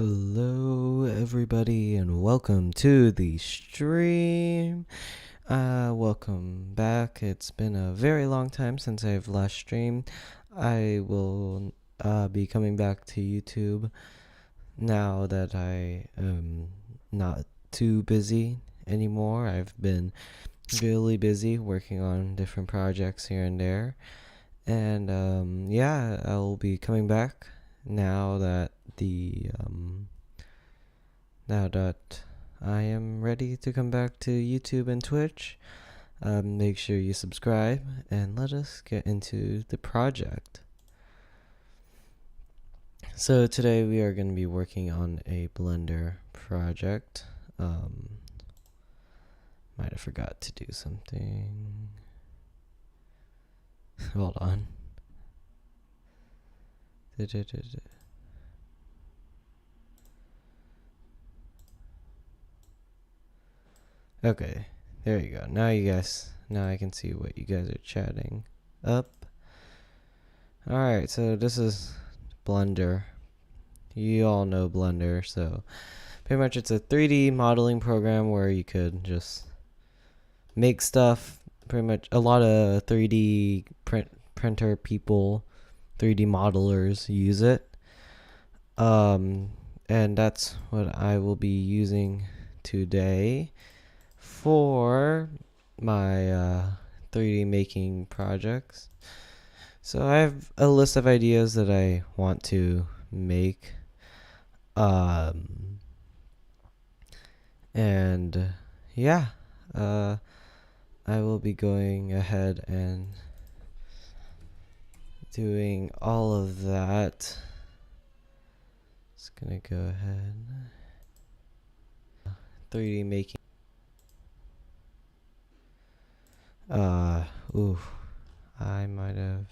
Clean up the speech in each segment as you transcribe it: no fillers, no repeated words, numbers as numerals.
Hello, everybody, and welcome to the stream. Welcome back. It's been a very long time since I've last streamed. I will be coming back to YouTube now that I am not too busy anymore. I've been really busy working on different projects here and there. And yeah, I'll be coming back now that I am ready to come back to YouTube and Twitch. Make sure you subscribe and let us get into the project. So today we are going to be working on a Blender project. Might have forgot to do something. Hold on. Okay, there you go. Now I can see what you guys are chatting up. Alright, so this is Blender. You all know Blender, so pretty much it's a 3D modeling program where you could just make stuff. Pretty much a lot of 3D printer people, 3D modelers use it. And that's what I will be using today for my 3D making projects. So I have a list of ideas that I want to make. And yeah, I will be going ahead and doing all of that. Just gonna go ahead. 3D making. I might have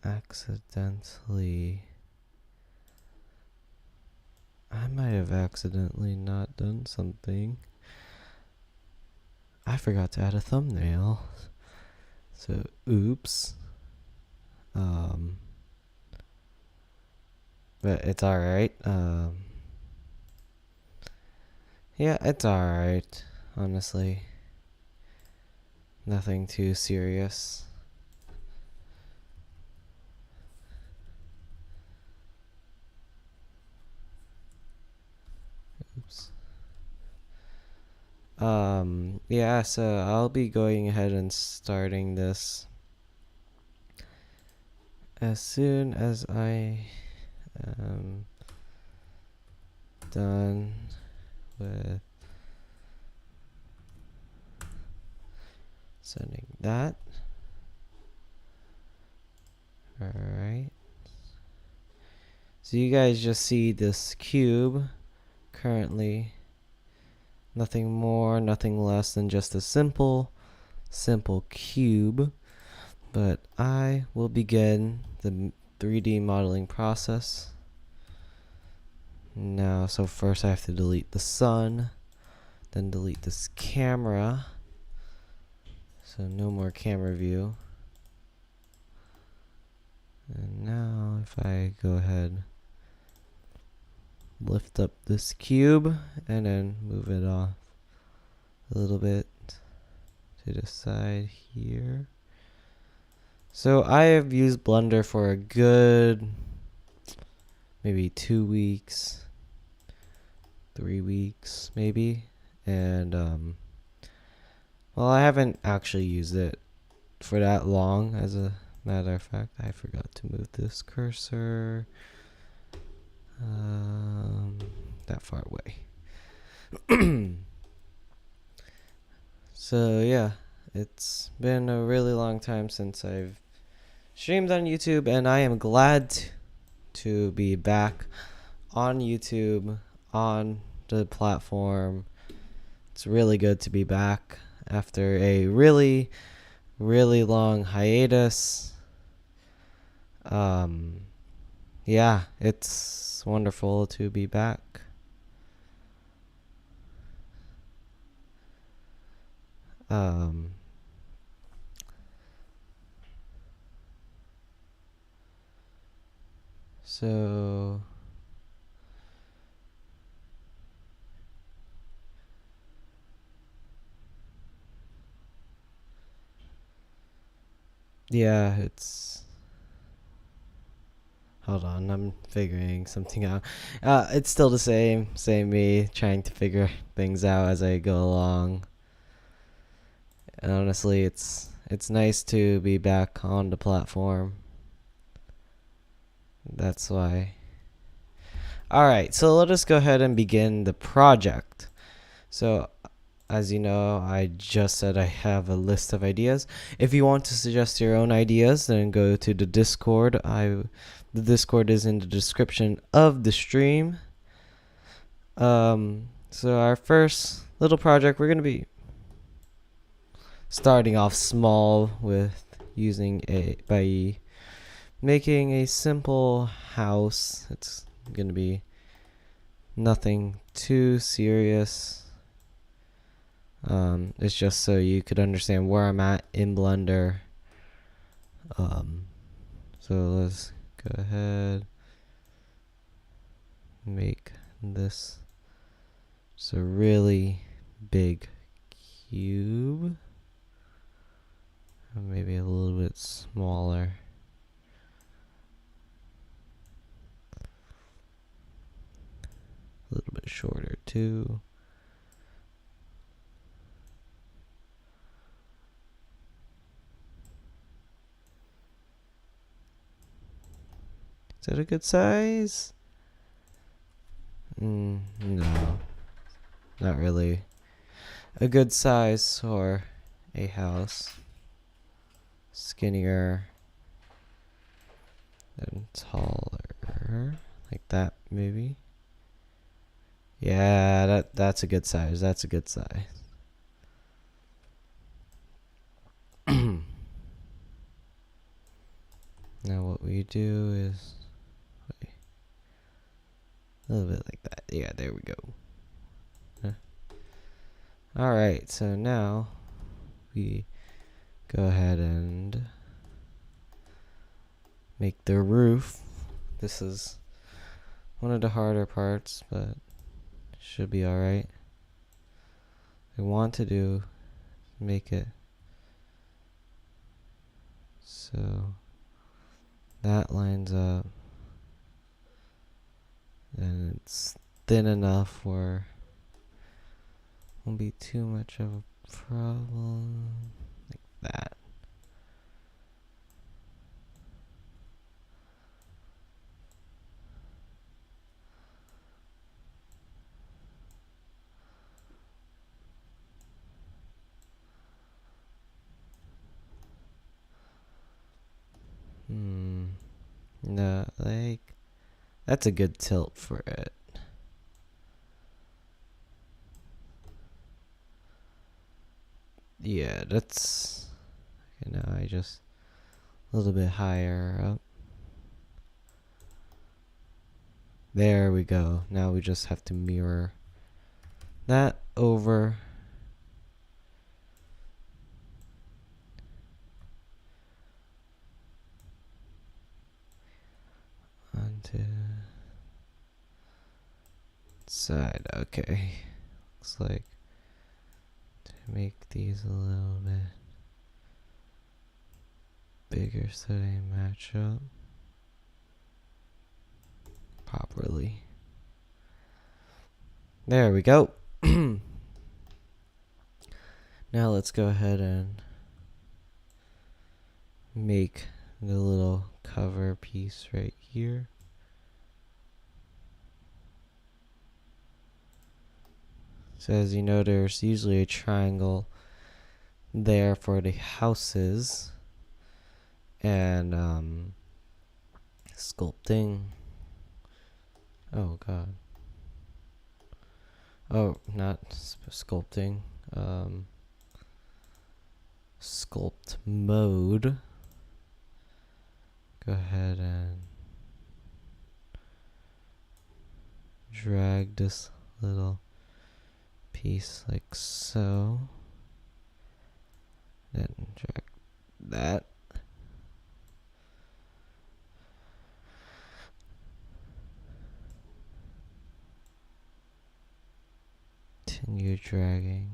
accidentally not done something. I forgot to add a thumbnail. So, oops. But it's alright. Yeah, it's alright, honestly. Nothing too serious. Oops. Yeah, so I'll be going ahead and starting this as soon as I am done with sending that. Alright. So you guys just see this cube currently. Nothing more, nothing less than just a simple cube. But I will begin the 3D modeling process now. So first I have to delete the sun, then delete this camera. So no more camera view. And now if I go ahead, lift up this cube and then move it off a little bit to the side here. So I have used Blender for a good maybe 2 weeks, 3 weeks maybe. And well, I haven't actually used it for that long. As a matter of fact, I forgot to move this cursor that far away. So yeah, it's been a really long time since I've streamed on YouTube, and I am glad to be back on YouTube, on the platform. It's really good to be back after a really long hiatus. Yeah, it's wonderful to be back. So yeah, hold on, I'm figuring something out. It's still the same me trying to figure things out as I go along. And honestly, it's nice to be back on the platform. That's why. Alright, so let us go ahead and begin the project. So, as you know, I just said I have a list of ideas. If you want to suggest your own ideas, then go to the Discord. The Discord is in the description of the stream. So our first little project, we're gonna be starting off small with by making a simple house. It's gonna be nothing too serious. It's just so you could understand where I'm at in Blender. So let's go ahead, make this a really big cube, or maybe a little bit smaller. A little bit shorter too. Is that a good size? No, not really a good size for a house. Skinnier and taller, like that maybe. Yeah, that's a good size. That's a good size. Now what we do is a little bit like that. Yeah, there we go. Alright, so now we go ahead and make the roof. This is one of the harder parts, but should be alright. I want to do make it so that lines up and it's thin enough where it won't be too much of a problem, like that. No, like that's a good tilt for it. Yeah, that's okay. Now I just a little bit higher up. There we go. Now we just have to mirror that over onto side. Okay, looks like to make these a little bit bigger so they match up properly. There we go. Now let's go ahead and make the little cover piece right here. So as you know, there's usually a triangle there for the houses and sculpting. Oh god. Oh, not sculpting. Sculpt mode. Go ahead and drag this little piece like so. Then drag that. you're dragging.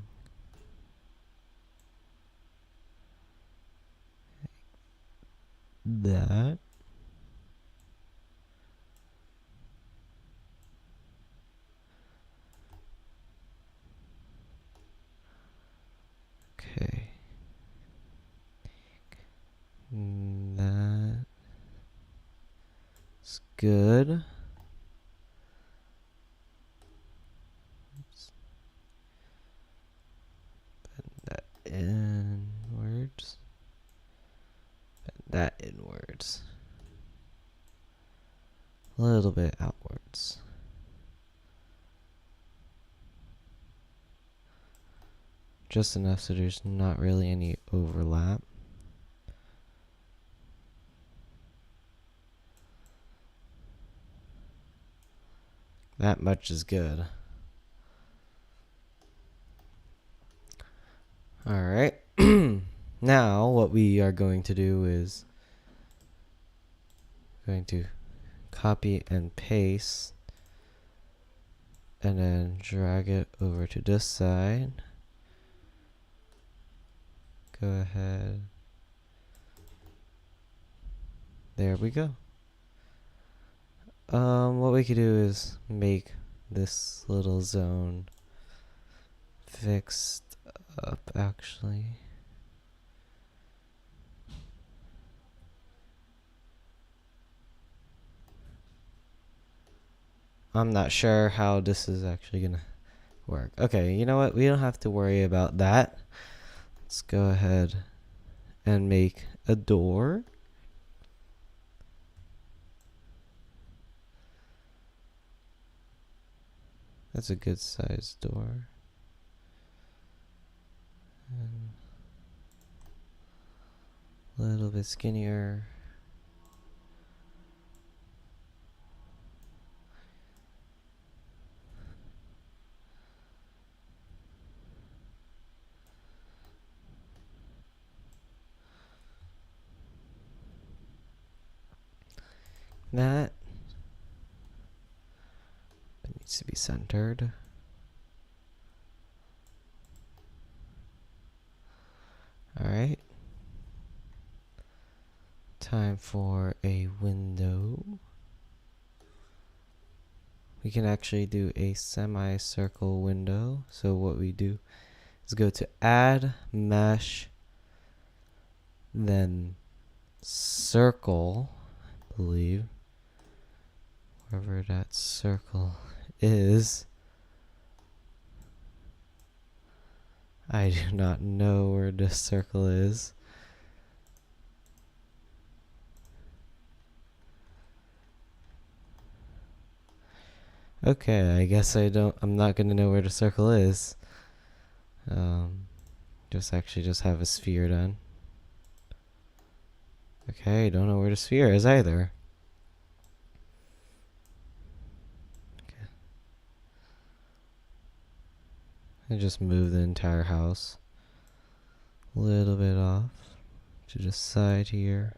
That. Okay. That's good. That inwards. That inwards. A little bit outwards. Just enough so there's not really any overlap. That much is good. Alright. Now what we are going to do is going to copy and paste and then drag it over to this side. Go ahead. There we go. What we could do is make this little zone fixed up actually. I'm not sure how this is actually gonna work. Okay, you know what? We don't have to worry about that. Let's go ahead and make a door. That's a good sized door. And a little bit skinnier. That needs to be centered. Alright. Time for a window. We can actually do a semicircle window. So what we do is go to add mesh, then circle, I believe, wherever that circle is. I do not know where this circle is. Okay, I guess I'm not gonna know where the circle is. Just have a sphere done. Okay, don't know where the sphere is either. Okay. And just move the entire house a little bit off to the side here.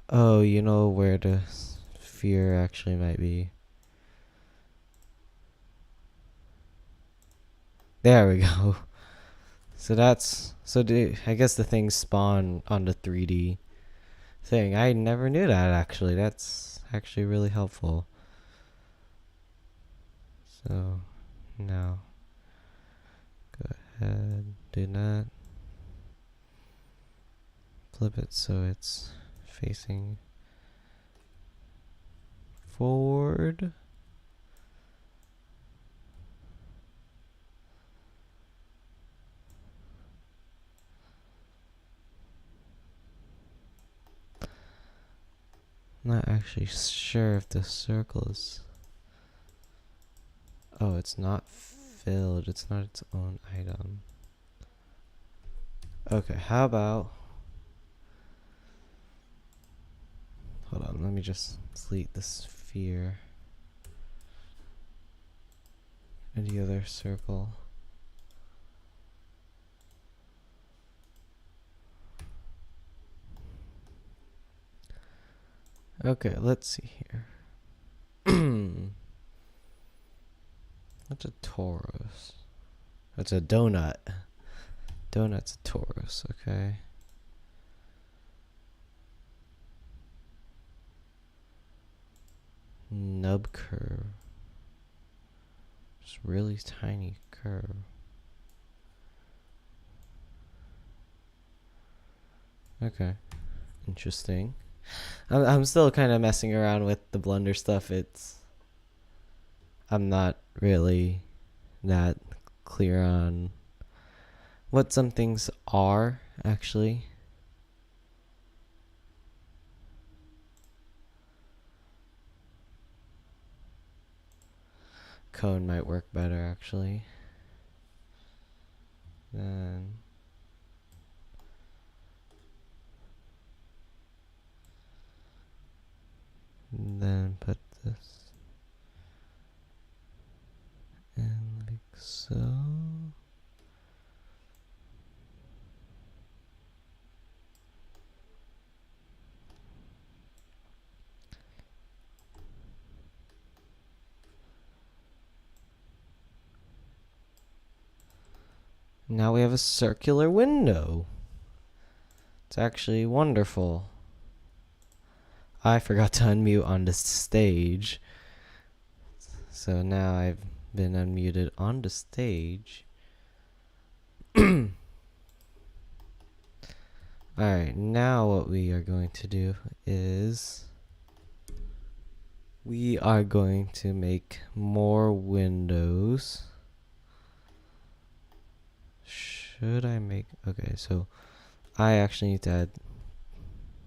Oh, you know where the sphere actually might be. There we go. So I guess the things spawn on the 3D thing. I never knew that actually. That's actually really helpful. So now go ahead, do that. Flip it so it's facing forward. Not actually sure if the circle is... Oh, it's not filled. It's not its own item. Okay, how about... Hold on, let me just delete the sphere. And the other circle. Okay, let's see here. What's a torus? That's a donut. Donut's a torus, okay. Nub curve. Just really tiny curve. Okay. Interesting. I'm still kind of messing around with the Blender stuff. I'm not really that clear on what some things are, actually. Cone might work better, actually. Then put this in like so. Now we have a circular window. It's actually wonderful. I forgot to unmute on the stage. So now I've been unmuted on the stage. Alright, now what we are going to do is we are going to make more windows. Should I make... Okay, so I actually need to add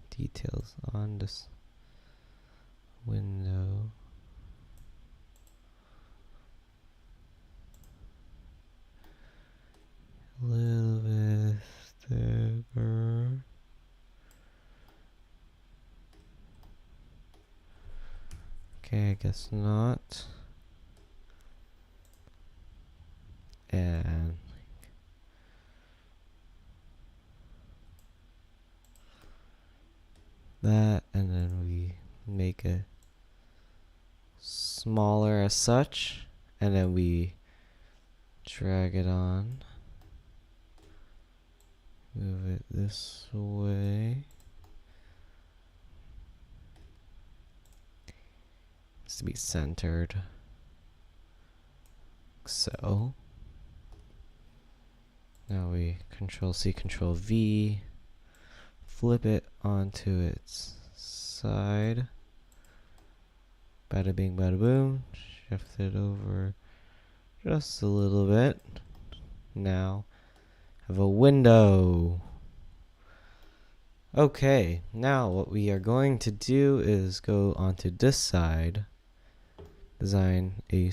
details on this window. A little bit thicker. Okay, I guess not. And that, and then we make it smaller as such, and then we drag it on, move it this way. It's to be centered, so now we Control C, Control V, flip it onto its side. Bada bing, bada boom. Shift it over just a little bit. Now have a window. Okay, now what we are going to do is go onto this side, design a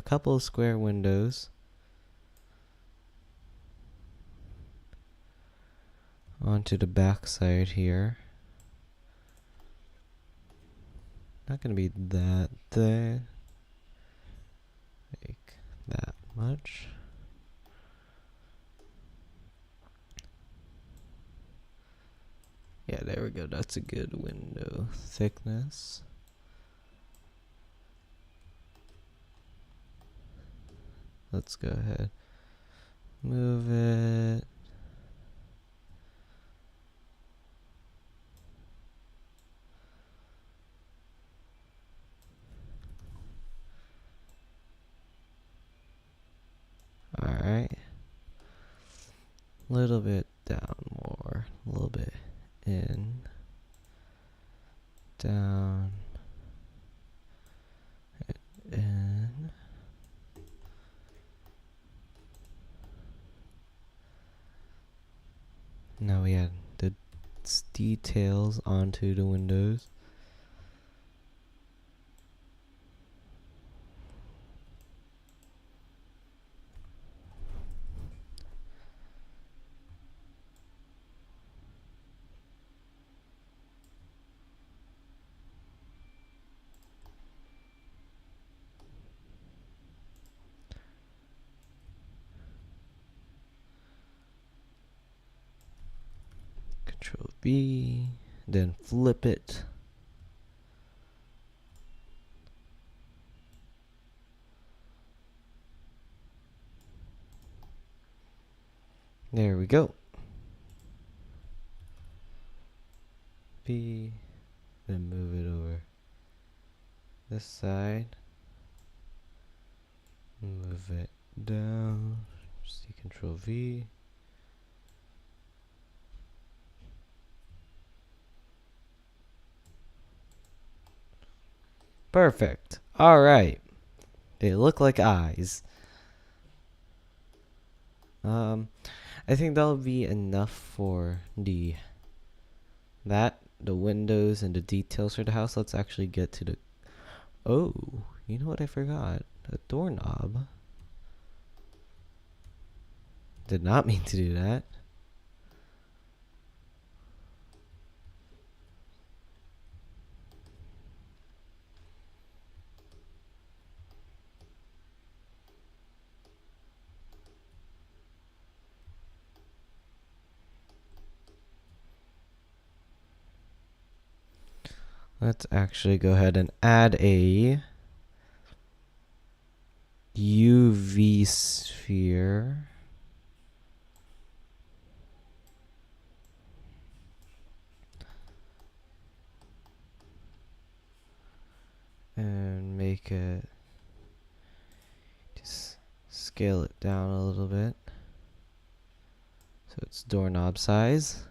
couple of square windows onto the back side here. Not gonna be that thick, like that much. Yeah, there we go. That's a good window thickness. Let's go ahead, move it. Alright. Little bit down more. A little bit in. Down. And in. Now we add the details onto the windows. Control B, then flip it. There we go. B. Then move it over this side. Move it down. C Control V. Perfect. All right. They look like eyes. I think that'll be enough for the windows and the details for the house. Let's actually get to the. Oh, you know what I forgot? A doorknob. Did not mean to do that. Let's actually go ahead and add a UV sphere. And make it, just scale it down a little bit. So it's doorknob size.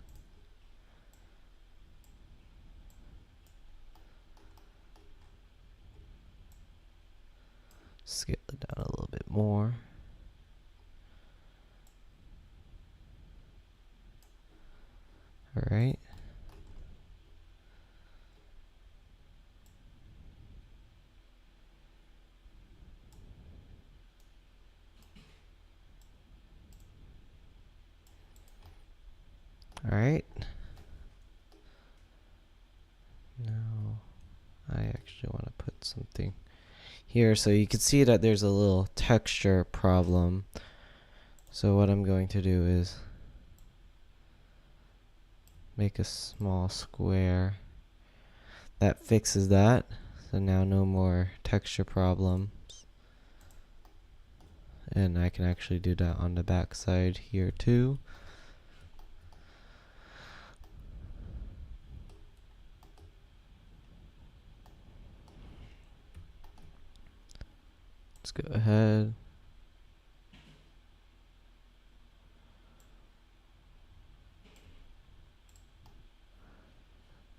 Scale it down a little bit more. All right. All right. Now I actually want to put something here so you can see that there's a little texture problem. So what I'm going to do is make a small square that fixes that. So now no more texture problems. And I can actually do that on the back side here too. Let's go ahead.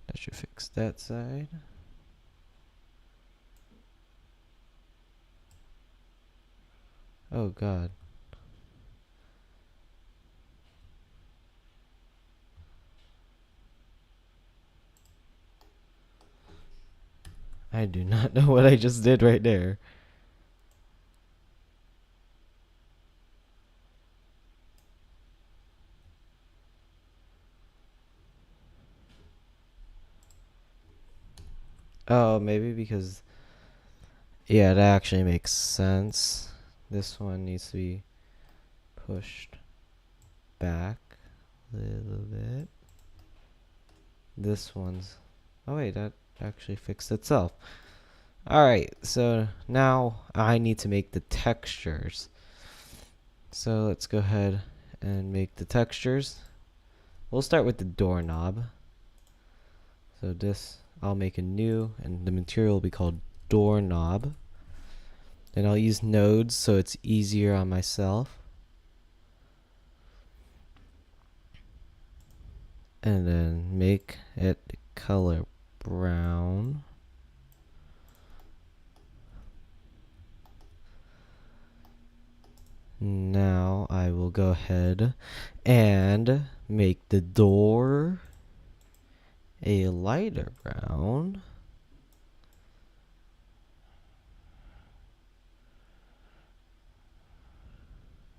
That should fix that side. Oh God. I do not know what I just did right there. Oh, maybe because, yeah, that actually makes sense. This one needs to be pushed back a little bit. This one's, oh wait, that actually fixed itself. Alright, so now I need to make the textures. So let's go ahead and make the textures. We'll start with the doorknob. So this, I'll make a new, and the material will be called doorknob. Then I'll use nodes so it's easier on myself. And then make it color brown. Now I will go ahead and make the door a lighter brown.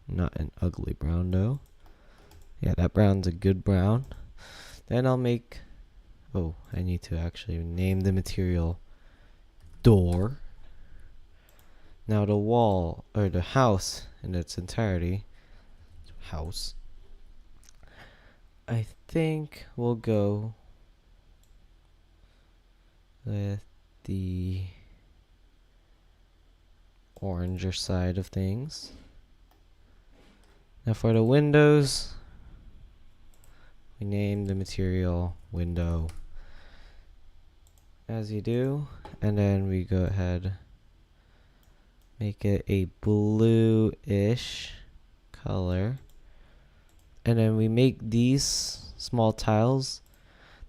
Not an ugly brown though. Yeah, that brown's a good brown. Then I'll make, oh, I need to actually name the material door. Now the wall, or the house in its entirety, house, I think we'll go with the oranger side of things. Now for the windows, we name the material window as you do, and then we go ahead, make it a bluish color, and then we make these small tiles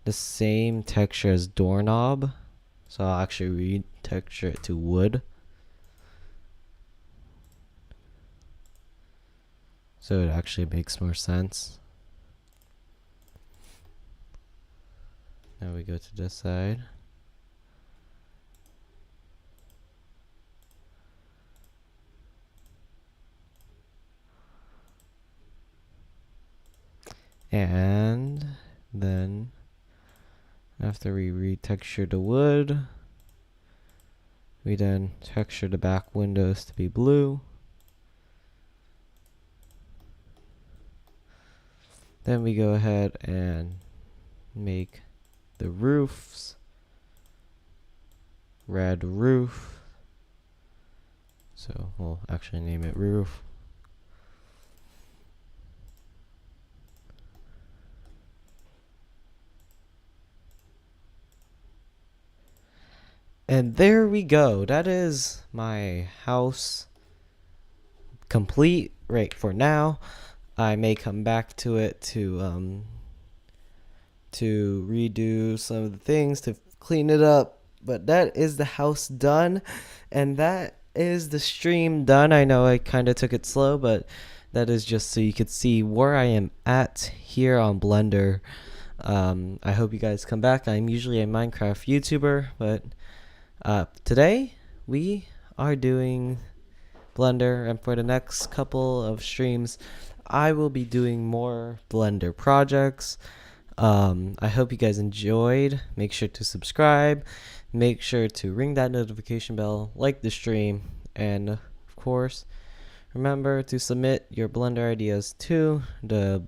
the same texture as doorknob. So I'll actually retexture it to wood. So it actually makes more sense. Now we go to this side. And then after we retexture the wood, we then texture the back windows to be blue. Then we go ahead and make the roofs red roof. So we'll actually name it roof. And there we go. That is my house complete right for now. I may come back to it to redo some of the things, to clean it up. But that is the house done, and that is the stream done. I know I kind of took it slow, but that is just so you could see where I am at here on Blender. I hope you guys come back. I'm usually a Minecraft YouTuber, but today we are doing Blender, and for the next couple of streams I will be doing more Blender projects. I hope you guys enjoyed. Make sure to subscribe, make sure to ring that notification bell, like the stream, and of course remember to submit your Blender ideas to the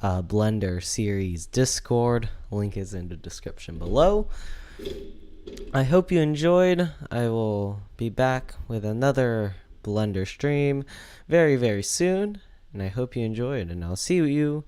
Blender series Discord. Link is in the description below. I hope you enjoyed. I will be back with another Blender stream very, very soon, and I hope you enjoyed, and I'll see you in the